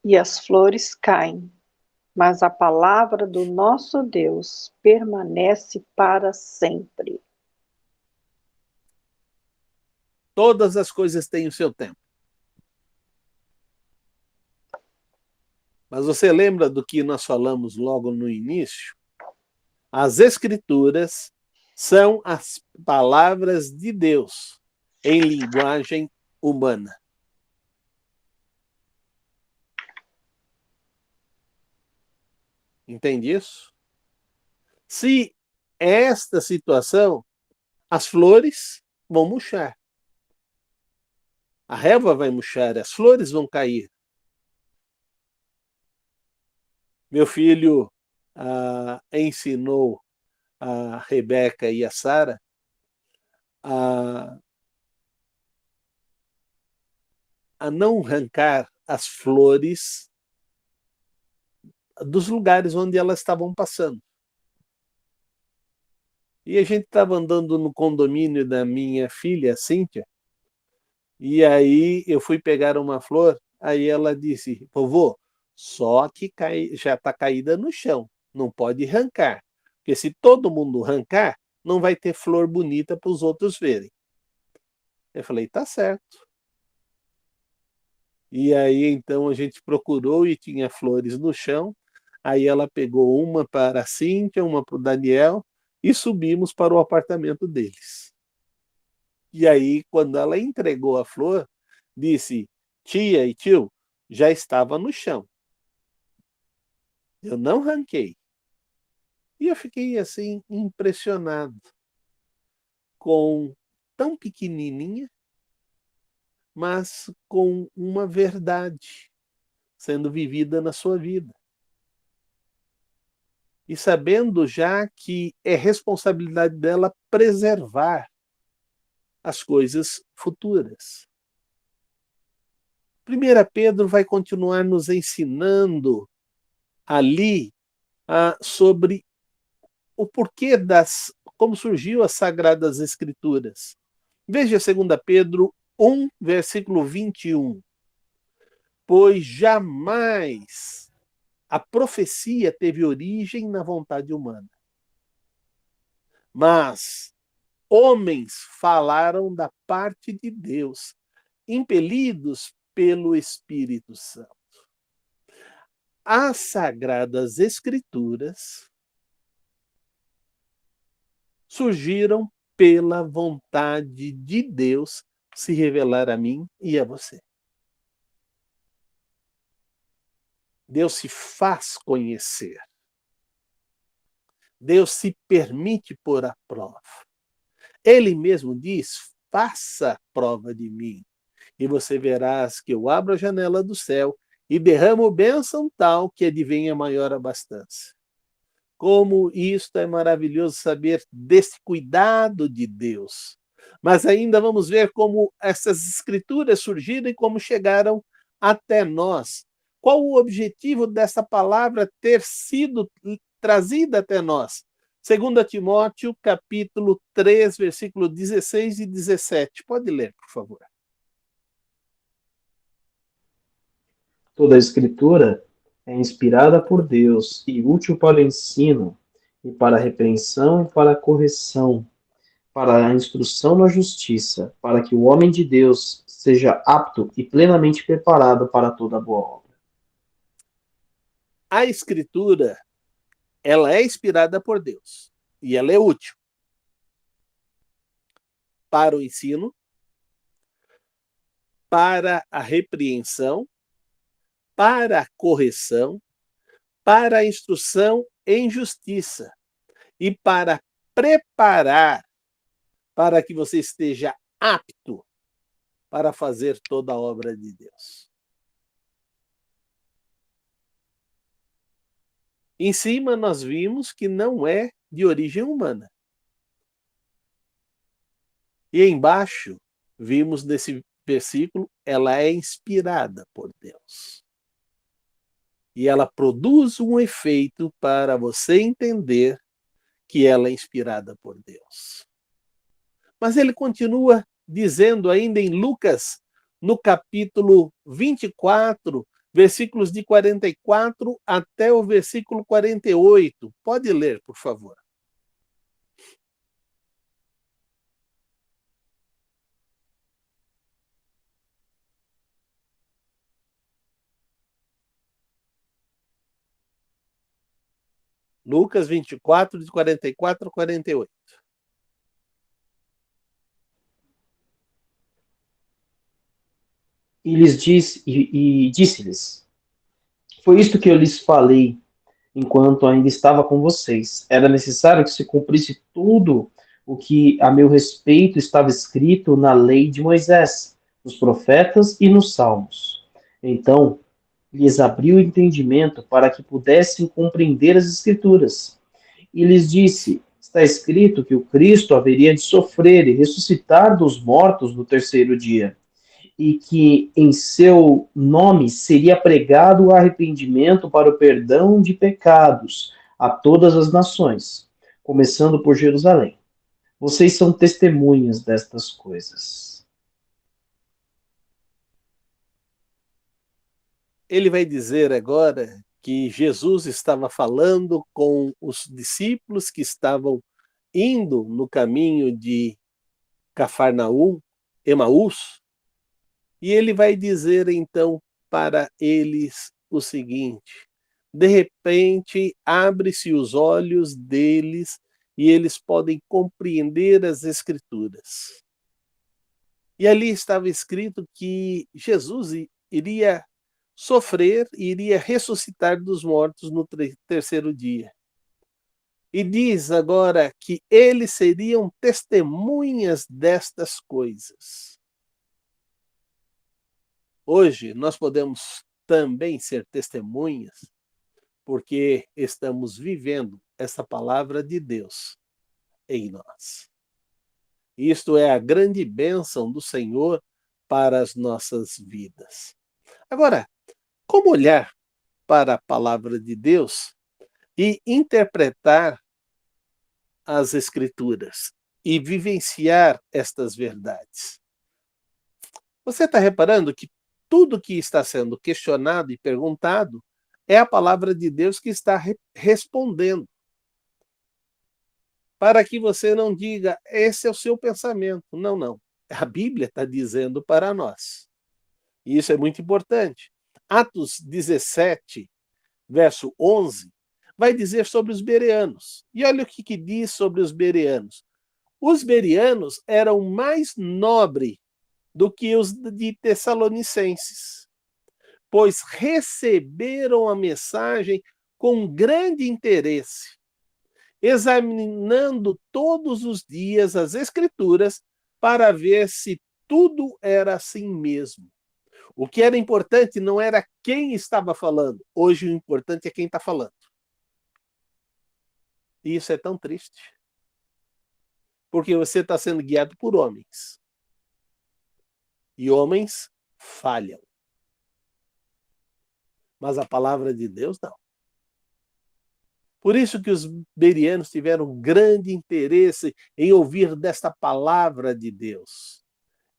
e as flores caem, mas a palavra do nosso Deus permanece para sempre. Todas as coisas têm o seu tempo. Mas você lembra do que nós falamos logo no início? As Escrituras são as palavras de Deus em linguagem humana. Entende isso? Se esta situação, as flores vão murchar. A relva vai murchar, as flores vão cair. Meu filho ensinou a Rebeca e a Sara a não arrancar as flores dos lugares onde elas estavam passando. E a gente estava andando no condomínio da minha filha, Cíntia, e aí eu fui pegar uma flor, aí ela disse: vovô, só que já está caída no chão, não pode arrancar, porque se todo mundo arrancar, não vai ter flor bonita para os outros verem. Eu falei: tá certo. E aí então a gente procurou e tinha flores no chão, Aí ela pegou uma para a Cíntia, uma para o Daniel, e subimos para o apartamento deles. E aí, quando ela entregou a flor, disse: tia e tio, já estava no chão. Eu não ranquei. E eu fiquei assim, impressionado com tão pequenininha, mas com uma verdade sendo vivida na sua vida. E sabendo já que é responsabilidade dela preservar as coisas futuras. 1 Pedro vai continuar nos ensinando ali sobre o porquê como surgiu as Sagradas Escrituras. Veja 2 Pedro 1, versículo 21. Pois jamais a profecia teve origem na vontade humana, mas homens falaram da parte de Deus, impelidos pelo Espírito Santo. As Sagradas Escrituras surgiram pela vontade de Deus se revelar a mim e a você. Deus se faz conhecer. Deus se permite pôr à prova. Ele mesmo diz: faça prova de mim, e você verás que eu abro a janela do céu e derramo bênção tal que advenha maior abastança. Como isto é maravilhoso saber desse cuidado de Deus. Mas ainda vamos ver como essas escrituras surgiram e como chegaram até nós. Qual o objetivo dessa palavra ter sido trazida até nós? 2 Timóteo, capítulo 3, versículo 16 e 17. Pode ler, por favor. Toda a Escritura é inspirada por Deus e útil para o ensino, e para a repreensão e para a correção, para a instrução na justiça, para que o homem de Deus seja apto e plenamente preparado para toda boa obra. A Escritura, ela é inspirada por Deus e ela é útil para o ensino, para a repreensão, para a correção, para a instrução em justiça e para preparar para que você esteja apto para fazer toda a obra de Deus. Em cima nós vimos que não é de origem humana. E embaixo vimos nesse versículo, ela é inspirada por Deus. E ela produz um efeito para você entender que ela é inspirada por Deus. Mas ele continua dizendo ainda em Lucas, no capítulo 24, versículos de 44 até o versículo 48. Pode ler, por favor. Lucas 24, de 44 a 48. E disse-lhes: Foi isto que eu lhes falei enquanto ainda estava com vocês. Era necessário que se cumprisse tudo o que a meu respeito estava escrito na lei de Moisés, nos profetas e nos salmos. Então lhes abriu o entendimento para que pudessem compreender as Escrituras. E lhes disse: Está escrito que o Cristo haveria de sofrer e ressuscitar dos mortos no terceiro dia, e que em seu nome seria pregado o arrependimento para o perdão de pecados a todas as nações, começando por Jerusalém. Vocês são testemunhas destas coisas. Ele vai dizer agora que Jesus estava falando com os discípulos que estavam indo no caminho de Cafarnaum, Emaús, e ele vai dizer então para eles o seguinte: de repente abre-se os olhos deles e eles podem compreender as Escrituras. E ali estava escrito que Jesus iria sofrer e iria ressuscitar dos mortos no terceiro dia. E diz agora que eles seriam testemunhas destas coisas. Hoje nós podemos também ser testemunhas, porque estamos vivendo essa palavra de Deus em nós. Isto é a grande bênção do Senhor para as nossas vidas. Agora, como olhar para a palavra de Deus e interpretar as Escrituras e vivenciar estas verdades? Você está reparando que tudo que está sendo questionado e perguntado é a palavra de Deus que está respondendo. Para que você não diga, esse é o seu pensamento. Não, não. A Bíblia está dizendo para nós. E isso é muito importante. Atos 17, verso 11, vai dizer sobre os bereanos. E olha o que diz sobre os bereanos. Os bereanos eram mais nobres do que os de Tessalonicenses, pois receberam a mensagem com grande interesse, examinando todos os dias as Escrituras para ver se tudo era assim mesmo. O que era importante não era quem estava falando, hoje o importante é quem está falando. E isso é tão triste, porque você está sendo guiado por homens. E homens falham. Mas a palavra de Deus não. Por isso que os bereanos tiveram grande interesse em ouvir desta palavra de Deus.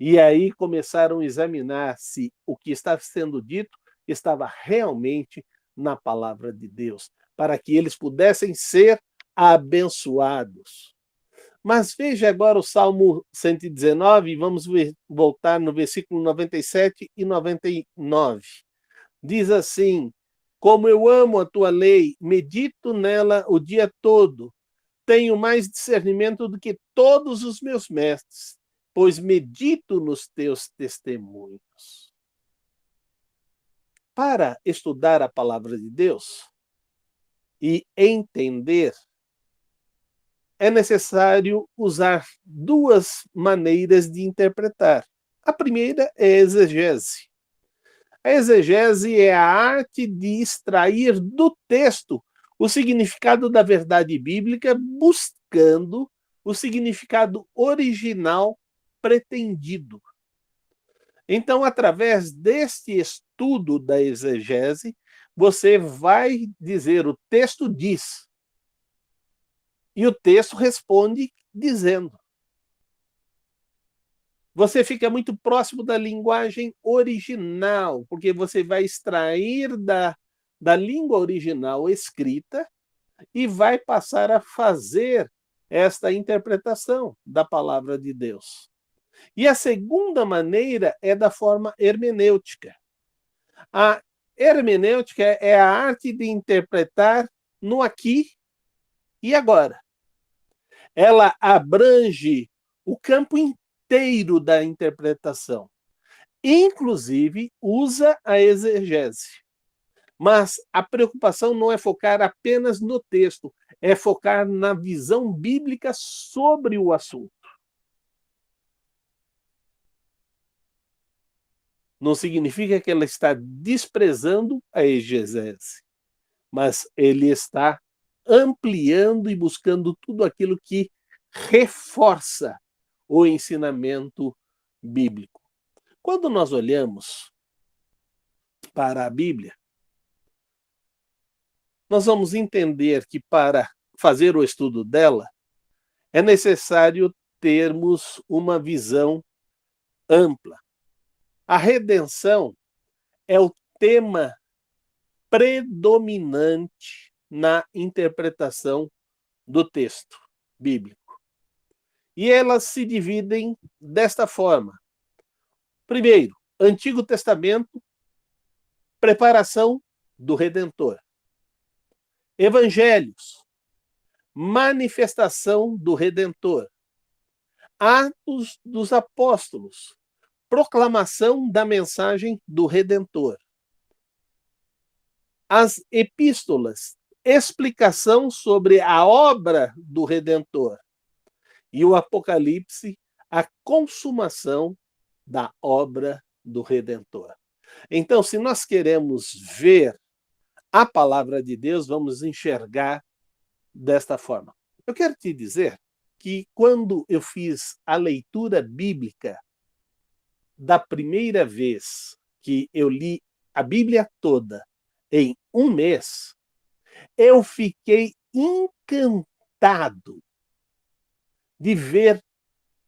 E aí começaram a examinar se o que estava sendo dito estava realmente na palavra de Deus, para que eles pudessem ser abençoados. Mas veja agora o Salmo 119, e vamos voltar no versículo 97 e 99. Diz assim: como eu amo a tua lei, medito nela o dia todo. Tenho mais discernimento do que todos os meus mestres, pois medito nos teus testemunhos. Para estudar a palavra de Deus e entender, é necessário usar duas maneiras de interpretar. A primeira é a exegese. A exegese é a arte de extrair do texto o significado da verdade bíblica, buscando o significado original pretendido. Então, através deste estudo da exegese, você vai dizer, o texto diz. E o texto responde dizendo. Você fica muito próximo da linguagem original, porque você vai extrair da língua original escrita e vai passar a fazer esta interpretação da palavra de Deus. E a segunda maneira é da forma hermenêutica. A hermenêutica é a arte de interpretar no aqui e agora. Ela abrange o campo inteiro da interpretação. Inclusive, usa a exegese. Mas a preocupação não é focar apenas no texto, é focar na visão bíblica sobre o assunto. Não significa que ela está desprezando a exegese, mas ele está ampliando e buscando tudo aquilo que reforça o ensinamento bíblico. Quando nós olhamos para a Bíblia, nós vamos entender que para fazer o estudo dela, é necessário termos uma visão ampla. A redenção é o tema predominante na interpretação do texto bíblico. E elas se dividem desta forma. Primeiro, Antigo Testamento, preparação do Redentor. Evangelhos, manifestação do Redentor. Atos dos Apóstolos, proclamação da mensagem do Redentor. As epístolas, explicação sobre a obra do Redentor. E o Apocalipse, a consumação da obra do Redentor. Então, se nós queremos ver a palavra de Deus, vamos enxergar desta forma. Eu quero te dizer que quando eu fiz a leitura bíblica da primeira vez que eu li a Bíblia toda em um mês, eu fiquei encantado de ver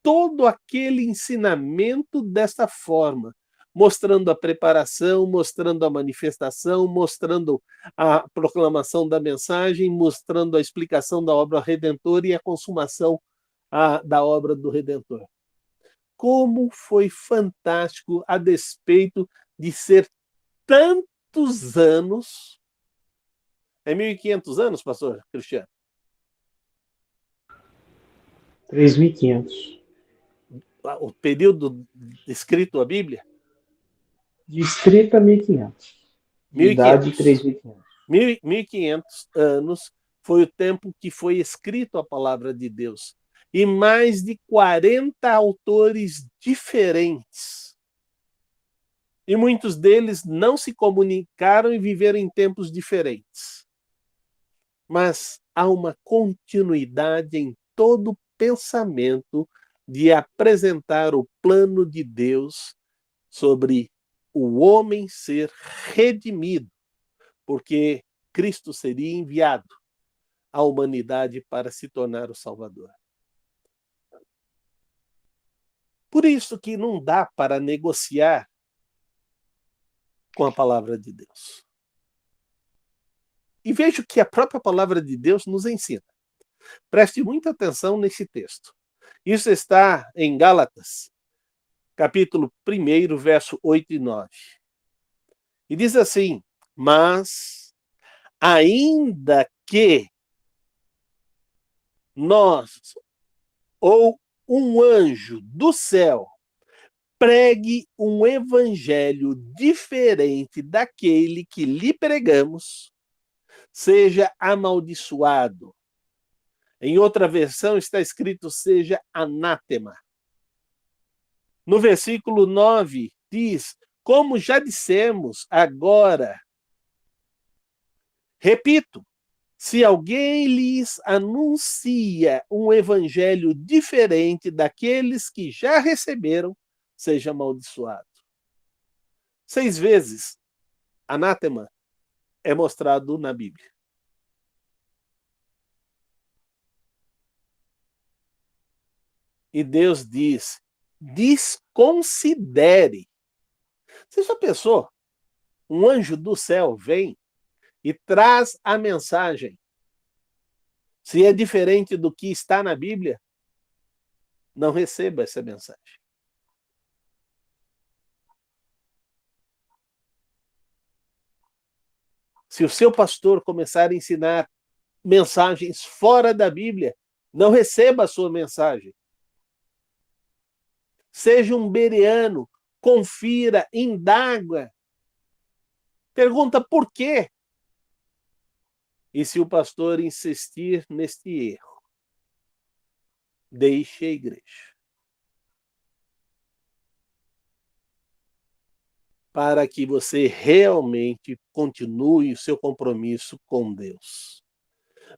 todo aquele ensinamento desta forma, mostrando a preparação, mostrando a manifestação, mostrando a proclamação da mensagem, mostrando a explicação da obra redentora e a consumação da obra do Redentor. Como foi fantástico, a despeito de ser tantos anos. É 1.500 anos, pastor Cristiano? 3.500. O período escrito a Bíblia? De escrita, 1.500. De idade, 3.500. 1.500 anos foi o tempo que foi escrito a palavra de Deus. E mais de 40 autores diferentes. E muitos deles não se comunicaram e viveram em tempos diferentes. Mas há uma continuidade em todo o pensamento de apresentar o plano de Deus sobre o homem ser redimido, porque Cristo seria enviado à humanidade para se tornar o Salvador. Por isso que não dá para negociar com a palavra de Deus. E veja o que a própria palavra de Deus nos ensina. Preste muita atenção nesse texto. Isso está em Gálatas, capítulo 1, verso 8 e 9. E diz assim: mas, ainda que nós, ou um anjo do céu, pregue um evangelho diferente daquele que lhe pregamos, seja amaldiçoado. Em outra versão está escrito, seja anátema. No versículo 9 diz, como já dissemos agora, repito, se alguém lhes anuncia um evangelho diferente daqueles que já receberam, seja amaldiçoado. 6 vezes, anátema é mostrado na Bíblia. E Deus diz, desconsidere. Você já pensou? Um anjo do céu vem e traz a mensagem. Se é diferente do que está na Bíblia, não receba essa mensagem. Se o seu pastor começar a ensinar mensagens fora da Bíblia, não receba a sua mensagem. Seja um bereano, confira, indaga. Pergunta por quê? E se o pastor insistir neste erro, deixe a igreja. Para que você realmente continue o seu compromisso com Deus.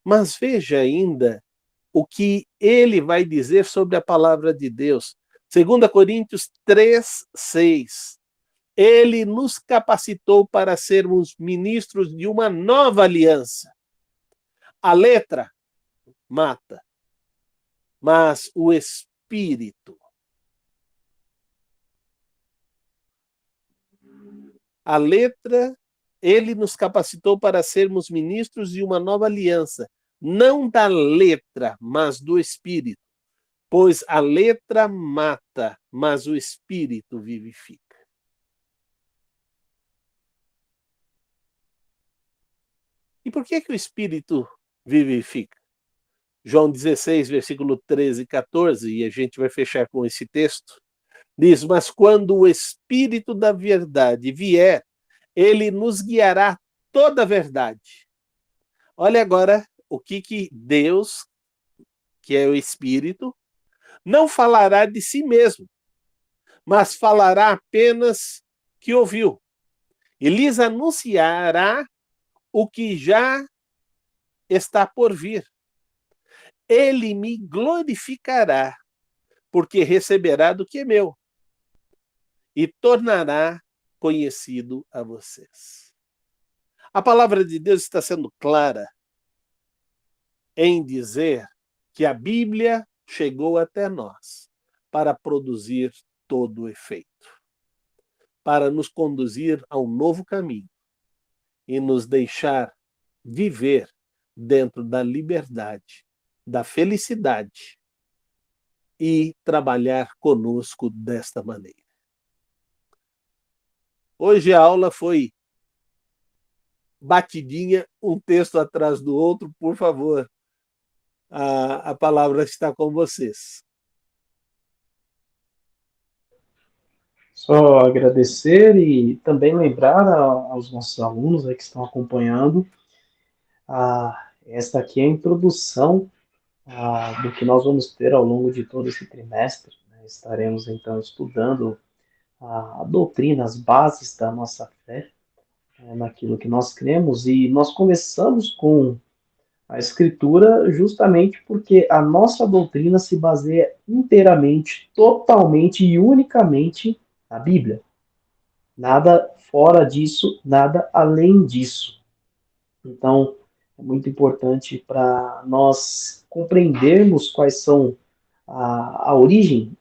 Mas veja ainda o que ele vai dizer sobre a palavra de Deus. 2 Coríntios 3:6. Ele nos capacitou para sermos ministros de uma nova aliança. A letra mata, mas o espírito. A letra, ele nos capacitou para sermos ministros de uma nova aliança, não da letra, mas do espírito. Pois a letra mata, mas o espírito vivifica. E por que o Espírito vivifica? João 16, versículo 13 e 14, e a gente vai fechar com esse texto, diz: mas quando o Espírito da verdade vier, ele nos guiará toda a verdade. Olha agora o que Deus, que é o Espírito, não falará de si mesmo, mas falará apenas que ouviu, e lhes anunciará o que já está por vir. Ele me glorificará, porque receberá do que é meu, e tornará conhecido a vocês. A palavra de Deus está sendo clara em dizer que a Bíblia chegou até nós para produzir todo o efeito, para nos conduzir a um novo caminho e nos deixar viver dentro da liberdade, da felicidade e trabalhar conosco desta maneira. Hoje a aula foi batidinha, um texto atrás do outro, por favor. A palavra está com vocês. Só agradecer e também lembrar aos nossos alunos aí que estão acompanhando, esta aqui é a introdução do que nós vamos ter ao longo de todo esse trimestre. Né? Estaremos então estudando a doutrina, as bases da nossa fé, naquilo que nós cremos, e nós começamos com a Escritura justamente porque a nossa doutrina se baseia inteiramente, totalmente e unicamente na Bíblia. Nada fora disso, nada além disso. Então, é muito importante para nós compreendermos quais são a origem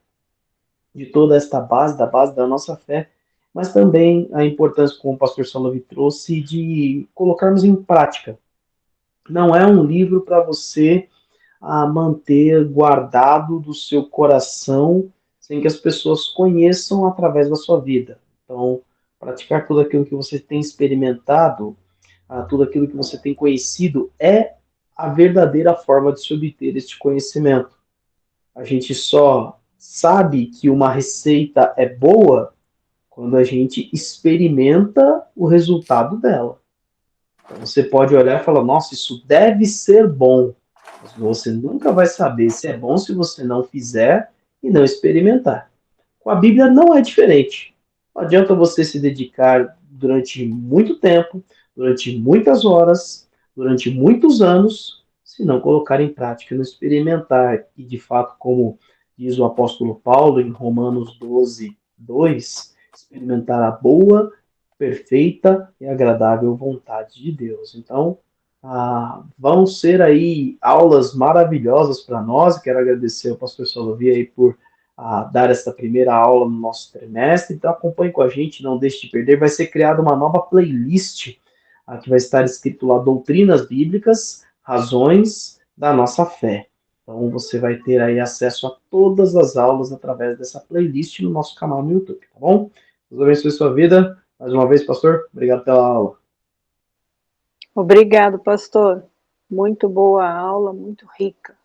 de toda esta base, da base da nossa fé, mas também a importância, como o pastor Salavi trouxe, de colocarmos em prática. Não é um livro para você manter guardado do seu coração sem que as pessoas conheçam através da sua vida. Então, praticar tudo aquilo que você tem experimentado, tudo aquilo que você tem conhecido, é a verdadeira forma de se obter este conhecimento. A gente só sabe que uma receita é boa quando a gente experimenta o resultado dela. Então, você pode olhar e falar, nossa, isso deve ser bom. Mas você nunca vai saber se é bom se você não fizer e não experimentar. Com a Bíblia não é diferente. Não adianta você se dedicar durante muito tempo, durante muitas horas, durante muitos anos, se não colocar em prática, não experimentar. E, de fato, como diz o apóstolo Paulo em Romanos 12, 2, experimentar a boa, perfeita e agradável vontade de Deus. Então, vão ser aí aulas maravilhosas para nós. Quero agradecer ao pastor Salavi aí por dar essa primeira aula no nosso trimestre. Então, acompanhe com a gente, não deixe de perder. Vai ser criada uma nova playlist que vai estar escrito lá Doutrinas Bíblicas, Razões da Nossa Fé. Então, você vai ter aí acesso a todas as aulas através dessa playlist no nosso canal no YouTube, tá bom? Deus abençoe sua vida. Mais uma vez, pastor, obrigado pela aula. Obrigado, pastor. Muito boa aula, muito rica.